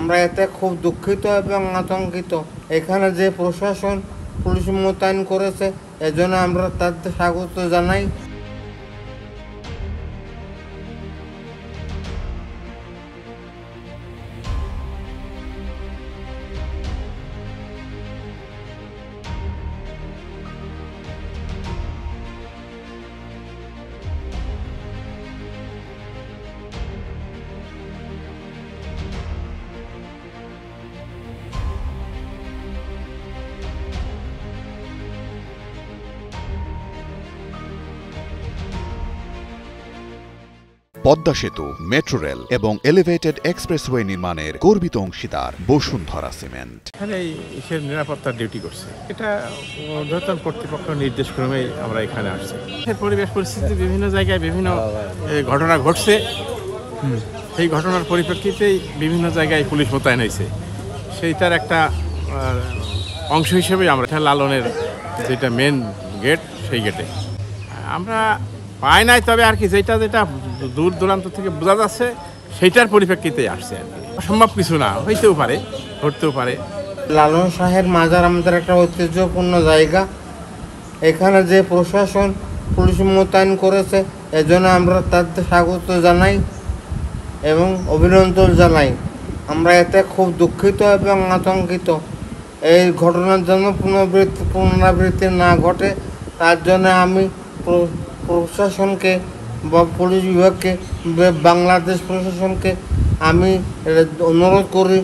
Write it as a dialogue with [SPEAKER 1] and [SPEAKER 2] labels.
[SPEAKER 1] আমরা এতে খুব দুঃখিত এবং আতঙ্কিত। এখানে যে প্রশাসন পুলিশ মোতায়েন করেছে এজন্য আমরা তাদের স্বাগত জানাই।
[SPEAKER 2] পদ্মা সেতু, মেট্রো রেল এবং এলিভেটেড এক্সপ্রেসওয়ে নির্মাণের গর্বিত অংশীদার বসুন্ধরা সিমেন্ট।
[SPEAKER 3] এখানে ইসের নিরাপত্তার ডিউটি করছে, এটা ঊর্ধ্বতন কর্তৃপক্ষ নির্দেশ ক্রমেই আমরা এখানে আসছি। পরিবেশ পরিস্থিতি বিভিন্ন জায়গায় বিভিন্ন ঘটনা ঘটছে, সেই ঘটনার পরিপ্রেক্ষিতেই বিভিন্ন জায়গায় পুলিশ মোতায়েন হয়েছে। সেইটার একটা অংশ হিসেবে আমরা লালনের যেটা মেন গেট, সেই গেটে আমরা পাই নাই, তবে আর কি যেটা দূর দূরান্ত থেকে বোঝা যাচ্ছে সেইটার পরিপ্রেক্ষিতে আসছে আর কি। অসম্ভব কিছু না, হইতেও পারে, ঘটতেও পারে।
[SPEAKER 1] লালন শাহের মাজার আমাদের একটা ঐতিহ্যপূর্ণ জায়গা। এখানে যে প্রশাসন পুলিশ মোতায়েন করেছে এজন্য আমরা তাদের স্বাগত জানাই এবং অভিনন্দন জানাই। আমরা এতে খুব দুঃখিত এবং আতঙ্কিত। এই ঘটনার জন্য পুনরাবৃত্তি না ঘটে তার জন্য আমি প্রশাসনকে বা পুলিশ বিভাগকে, বাংলাদেশ প্রশাসনকে আমি অনুরোধ করি